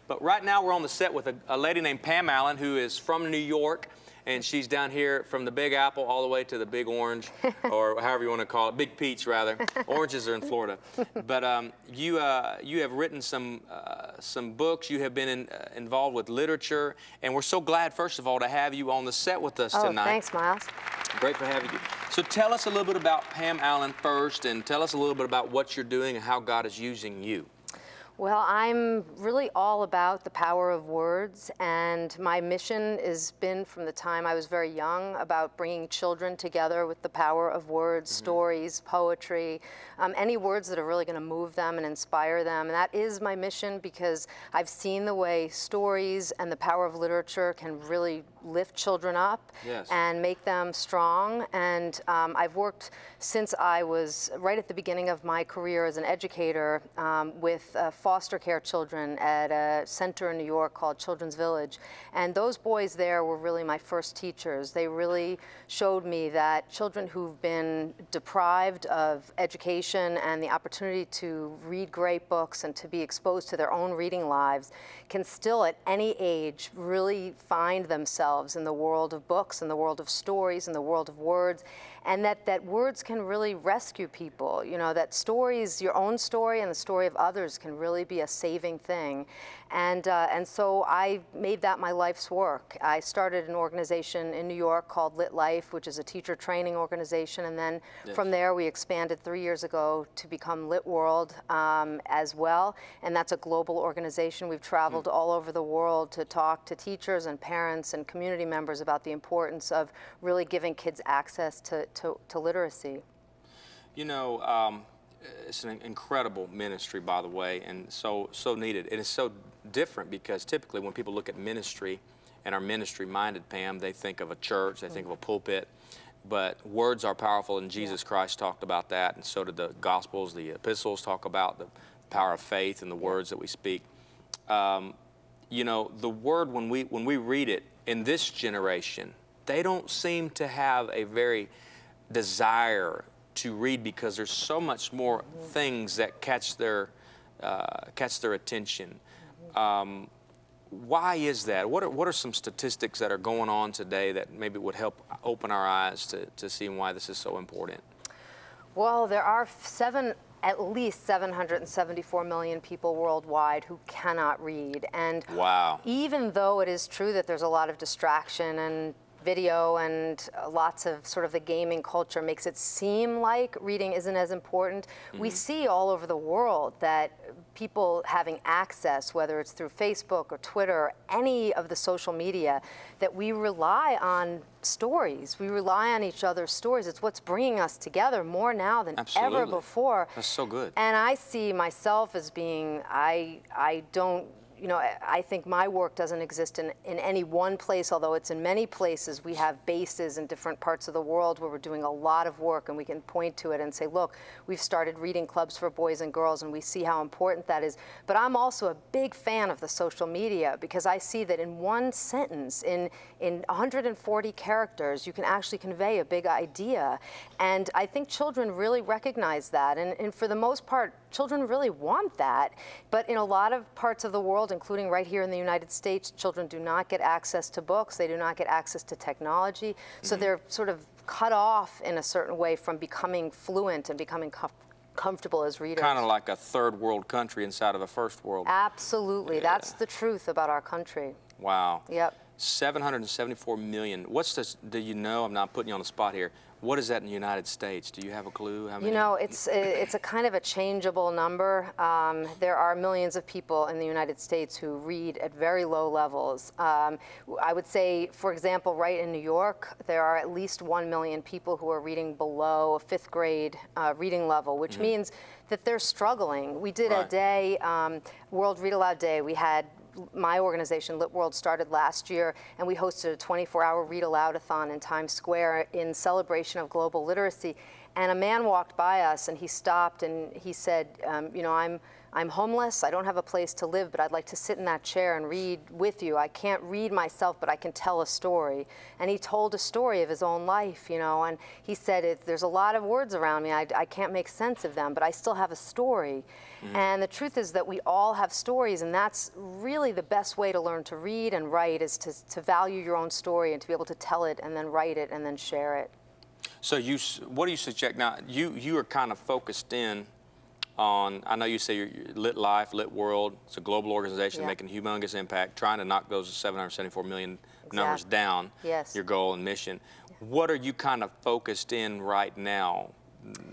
But right now we're on the set with a lady named Pam Allyn, who is from New York, and she's down here from the Big Apple all the way to the Big Orange, or however you want to call it, Big Peach rather. Oranges are in Florida. But you have written some books. You have been involved with literature, and we're so glad, first of all, to have you on the set with us tonight. Oh, thanks, Miles. Great for having you. So tell us a little bit about Pam Allyn first, and tell us a little bit about what you're doing and how God is using you. Well, I'm really all about the power of words, and my mission has been from the time I was very young about bringing children together with the power of words, stories, poetry, any words that are really going to move them and inspire them. And that is my mission because I've seen the way stories and the power of literature can really lift children up and make them strong. And I've worked since I was right at the beginning of my career as an educator with foster care children at a center in New York called Children's Village. And those boys there were really my first teachers. They really showed me that children who've been deprived of education and the opportunity to read great books and to be exposed to their own reading lives can still at any age really find themselves in the world of books, in the world of stories, in the world of words, and that words can really rescue people. You know, that stories, your own story and the story of others can really be a saving thing. And so I made that my life's work. I started an organization in New York called Lit Life, which is a teacher training organization, and then from there we expanded 3 years ago to become litworld as well, and that's a global organization. We've traveled all over the world to talk to teachers and parents and community members about the importance of really giving kids access to literacy. You know, it's an incredible ministry, by the way, and so needed. It is so different because typically when people look at ministry and are ministry-minded, Pam, they think of a church, they think of a pulpit, but words are powerful, and Jesus Christ talked about that, and so did the Gospels, the epistles talk about the power of faith and the words that we speak. You know, the word, when we read it in this generation, they don't seem to have a very desire to read because there's so much more things that catch their attention. Why is that? What are some statistics that are going on today that maybe would help open our eyes to seeing why this is so important? Well, there are at least 774 million people worldwide who cannot read. And even though it is true that there's a lot of distraction and video and lots of sort of the gaming culture makes it seem like reading isn't as important, we see all over the world that people having access, whether it's through Facebook or Twitter or any of the social media, that we rely on stories. We rely on each other's stories. It's what's bringing us together more now than ever before. That's so good. And I see myself as being, I don't, you know, I think my work doesn't exist in any one place, although it's in many places. We have bases in different parts of the world where we're doing a lot of work, and we can point to it and say, look, we've started reading clubs for boys and girls, and we see how important that is. But I'm also a big fan of the social media because I see that in one sentence, in 140 characters, you can actually convey a big idea. And I think children really recognize that. And for the most part, children really want that. But in a lot of parts of the world, including right here in the United States, children do not get access to books. They do not get access to technology. So they're sort of cut off in a certain way from becoming fluent and becoming comfortable as readers. Kind of like a third world country inside of a first world. Absolutely. That's the truth about our country. Wow. Yep. 774 million. What's this? Do you know? I'm not putting you on the spot here. What is that in the United States? Do you have a clue? How many? You know, it's a kind of a changeable number. There are millions of people in the United States who read at very low levels. I would say, for example, right in New York, there are at least 1 million people who are reading below a 5th grade reading level, which means that they're struggling. We did a day, World Read Aloud Day. We had my organization, litworld, started last year, and we hosted a 24-hour Read Aloud-a-thon in Times Square in celebration of global literacy. And a man walked by us, and he stopped, and he said, you know, I'm I'm homeless, I don't have a place to live, but I'd like to sit in that chair and read with you. I can't read myself, but I can tell a story. And he told a story of his own life, you know, and he said, there's a lot of words around me, I can't make sense of them, but I still have a story. And the truth is that we all have stories, and that's really the best way to learn to read and write, is to value your own story and to be able to tell it and then write it and then share it. So what do you suggest? Now, you are kind of focused in on, I know you say you're Lit Life, Lit World. It's a global organization making a humongous impact, trying to knock those 774 million numbers down, your goal and mission. What are you kind of focused in right now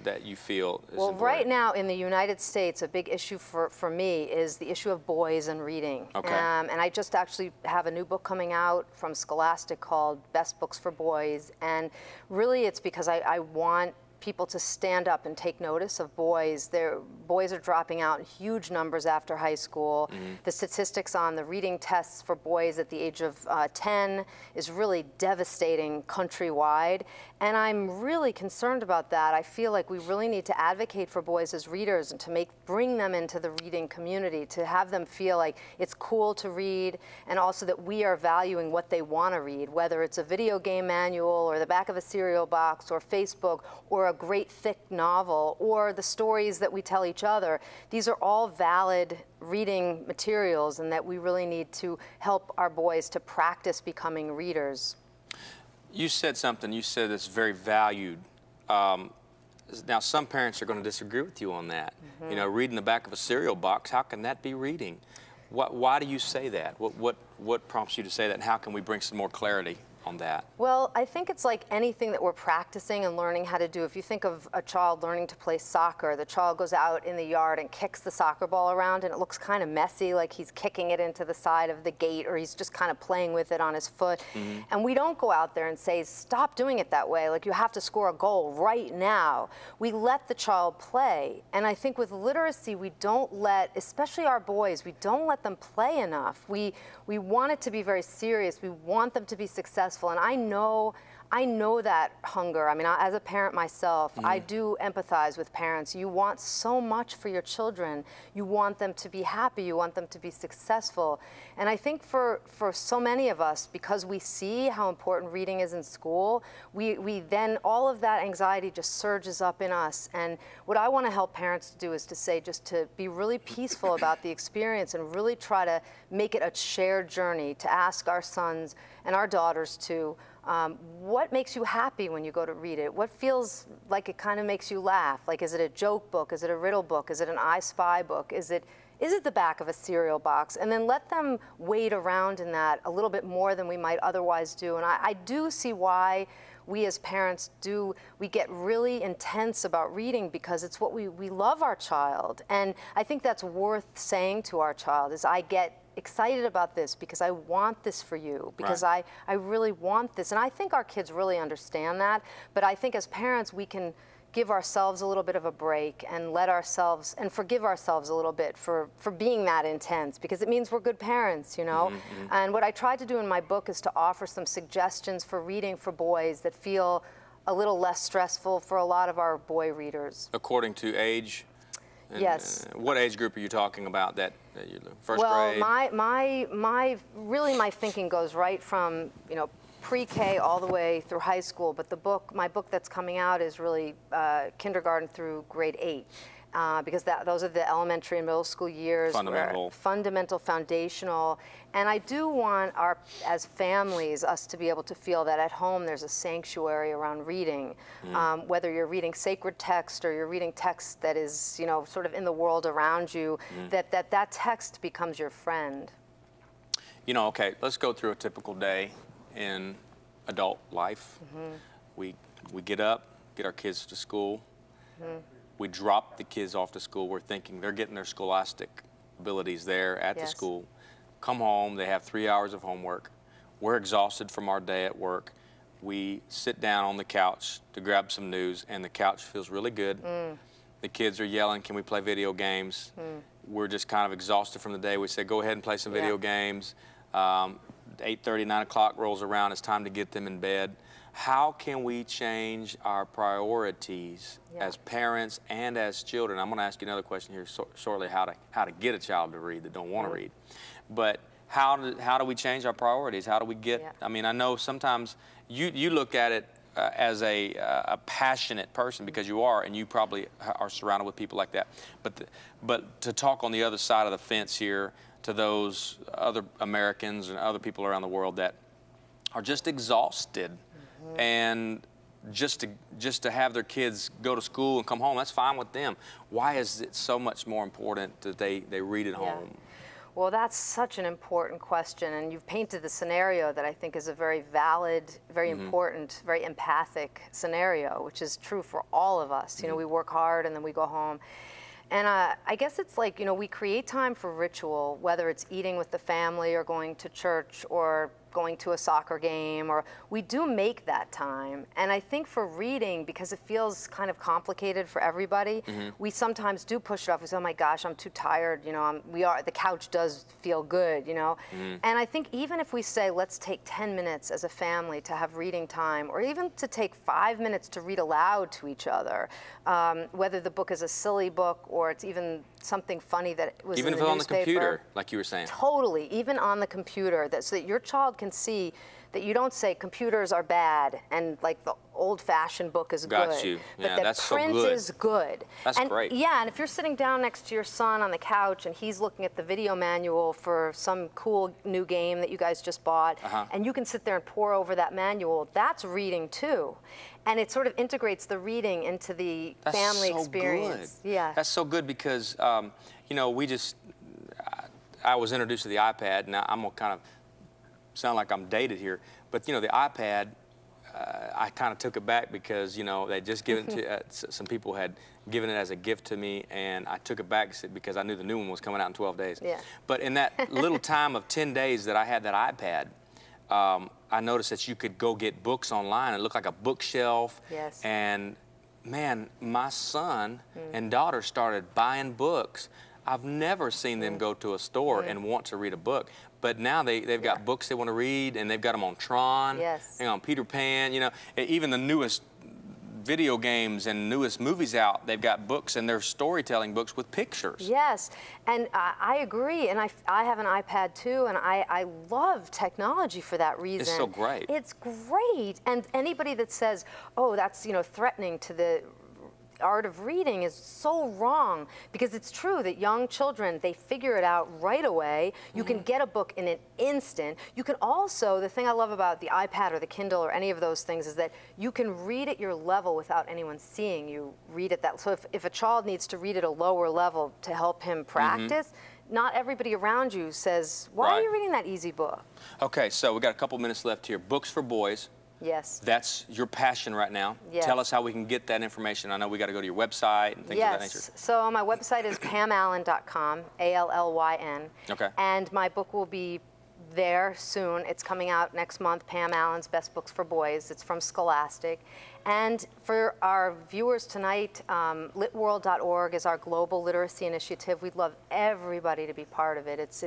that you feel is important? Right now in the United States, a big issue for me is the issue of boys and reading. Okay. And I just actually have a new book coming out from Scholastic called Best Books for Boys. And really it's because I want people to stand up and take notice of boys. Boys are dropping out in huge numbers after high school. The statistics on the reading tests for boys at the age of 10 is really devastating countrywide. And I'm really concerned about that. I feel like we really need to advocate for boys as readers and to bring them into the reading community, to have them feel like it's cool to read, and also that we are valuing what they want to read, whether it's a video game manual or the back of a cereal box or Facebook or a great thick novel or the stories that we tell each other. These are all valid reading materials, and that we really need to help our boys to practice becoming readers. You said something, you said it's very valued. Now, some parents are going to disagree with you on that. You know, reading the back of a cereal box, how can that be reading? Why do you say that? What prompts you to say that, and how can we bring some more clarity on that? Well, I think it's like anything that we're practicing and learning how to do. If you think of a child learning to play soccer, the child goes out in the yard and kicks the soccer ball around, and it looks kind of messy, like he's kicking it into the side of the gate, or he's just kind of playing with it on his foot. And we don't go out there and say, stop doing it that way, like you have to score a goal right now. We let the child play. And I think with literacy, we don't let, especially our boys, we don't let them play enough. We want it to be very serious. We want them to be successful. And I know that hunger. I mean, as a parent myself, I do empathize with parents. You want so much for your children. You want them to be happy. You want them to be successful. And I think for so many of us, because we see how important reading is in school, we then, all of that anxiety just surges up in us. And what I want to help parents to do is to say, just to be really peaceful about the experience and really try to make it a shared journey, to ask our sons and our daughters to, what makes you happy when you go to read it? What feels like it kind of makes you laugh? Like, is it a joke book? Is it a riddle book? Is it an I Spy book? Is it the back of a cereal box? And then let them wade around in that a little bit more than we might otherwise do. And I do see why we as parents we get really intense about reading, because it's what we love our child. And I think that's worth saying to our child, is I get excited about this because I want this for you, because I really want this. And I think our kids really understand that, but I think as parents we can give ourselves a little bit of a break and let ourselves, and forgive ourselves a little bit for being that intense, because it means we're good parents, you know? And what I tried to do in my book is to offer some suggestions for reading for boys that feel a little less stressful for a lot of our boy readers. According to age? And, yes. What age group are you talking about? That first grade? Well, really my thinking goes right from, you know, pre-K all the way through high school. But my book that's coming out is really kindergarten through grade 8. Because those are the elementary and middle school years. Fundamental, foundational. And I do want as families, us to be able to feel that at home there's a sanctuary around reading. Whether you're reading sacred text or you're reading text that is, you know, sort of in the world around you, that text becomes your friend. You know, okay, let's go through a typical day in adult life. We get up, get our kids to school. We drop the kids off to school. We're thinking they're getting their scholastic abilities there at the school. Come home, they have 3 hours of homework. We're exhausted from our day at work. We sit down on the couch to grab some news, and the couch feels really good. The kids are yelling, can we play video games? We're just kind of exhausted from the day. We say, go ahead and play some video games. 8:30, 9 o'clock rolls around. It's time to get them in bed. how can we change our priorities as parents and as children? I'm going to ask you another question here shortly, how to get a child to read that don't want to read. But how do we change our priorities? How do we get, I mean, I know sometimes you look at it as a passionate person, because you are, and you probably are surrounded with people like that. But to talk on the other side of the fence here to those other Americans and other people around the world that are just exhausted, and just to have their kids go to school and come home, that's fine with them. Why is it so much more important that they read at home? Well, that's such an important question, and you've painted the scenario that I think is a very valid, very important, very empathic scenario, which is true for all of us. You know, we work hard and then we go home. And I guess it's like, you know, we create time for ritual, whether it's eating with the family or going to church or going to a soccer game, or we do make that time. And I think for reading, because it feels kind of complicated for everybody, we sometimes do push it off. We say, oh my gosh, I'm too tired, you know, the couch does feel good, you know. And I think even if we say, let's take 10 minutes as a family to have reading time, or even to take 5 minutes to read aloud to each other, whether the book is a silly book or it's even something funny that was even in if the it's newspaper. on the computer, like you were saying. Totally, even on the computer, so that your child can see that you don't say computers are bad and like the old-fashioned book is Got good. you. But Yeah, that that's so print good. is good. That's and great. Yeah, and if you're sitting down next to your son on the couch and he's looking at the video manual for some cool new game that you guys just bought, and you can sit there and pore over that manual, that's reading too. And it sort of integrates the reading into the family experience. Good. Yeah. That's so good, because you know, I was introduced to the iPad. Now I'm gonna kind of sound like I'm dated here, but you know, the iPad, I kind of took it back because, you know, they just given it to some people had given it as a gift to me, and I took it back because I knew the new one was coming out in 12 days. Yeah. But in that little time of 10 days that I had that iPad, I noticed that you could go get books online. It looked like a bookshelf. Yes. And man, my son and daughter started buying books. I've never seen them go to a store and want to read a book. But now they've got books they want to read, and they've got them on Tron, and on Peter Pan, you know, even the newest video games and newest movies out, they've got books, and they're storytelling books with pictures. Yes, and I agree, and I have an iPad too, and I love technology for that reason. It's so great. It's great, and anybody that says, oh, that's, you know, threatening to the art of reading is so wrong, because it's true that young children, they figure it out right away. You can get a book in an instant. You can also, the thing I love about the iPad or the Kindle or any of those things is that you can read at your level without anyone seeing you read at that. So if a child needs to read at a lower level to help him practice, not everybody around you says, why are you reading that easy book? Okay, so we got a couple minutes left here. Books for boys. Yes. That's your passion right now. Yes. Tell us how we can get that information. I know we got to go to your website and things of that nature. Yes. So my website is pamallyn.com, A-L-L-Y-N. Okay. And my book will be there soon. It's coming out next month, Pam Allyn's Best Books for Boys. It's from Scholastic. And for our viewers tonight, litworld.org is our global literacy initiative. We'd love everybody to be part of it. It's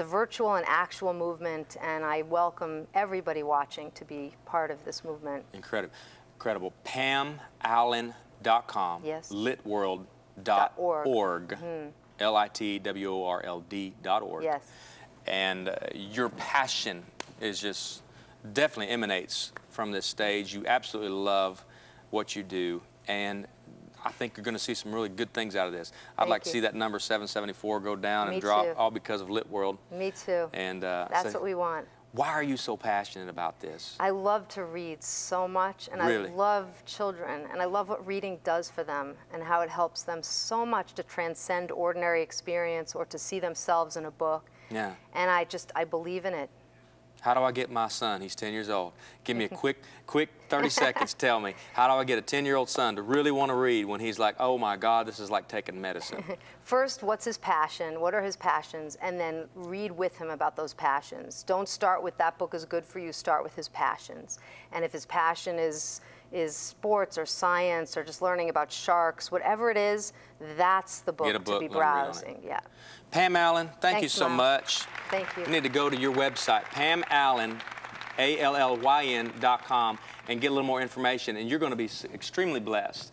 a virtual and actual movement, and I welcome everybody watching to be part of this movement. Incredible. Incredible. PamAllyn.com. Yes. Litworld.org. Litworld.org. Yes. And your passion is just definitely emanates from this stage. You absolutely love what you do, and I think you're going to see some really good things out of this. I'd like to see that number 774 go down and drop, all because of LitWorld. Me too. And that's what we want. Why are you so passionate about this? I love to read so much, and Really? I love children, and I love what reading does for them and how it helps them so much to transcend ordinary experience or to see themselves in a book. Yeah. And I believe in it. How do I get my son? He's 10 years old. Give me a quick 30 seconds. Tell me, how do I get a 10-year-old son to really want to read when he's like, oh my God, this is like taking medicine? First, what's his passion? What are his passions? And then read with him about those passions. Don't start with that book is good for you. Start with his passions. And if his passion is sports or science or just learning about sharks, whatever it is, that's the book to be browsing. Yeah. Pam Allyn, thank you Thanks, so Mom. much. Thank you. You need to go to your website, Pam Allyn, ALLYN.com, and get a little more information, and you're going to be extremely blessed.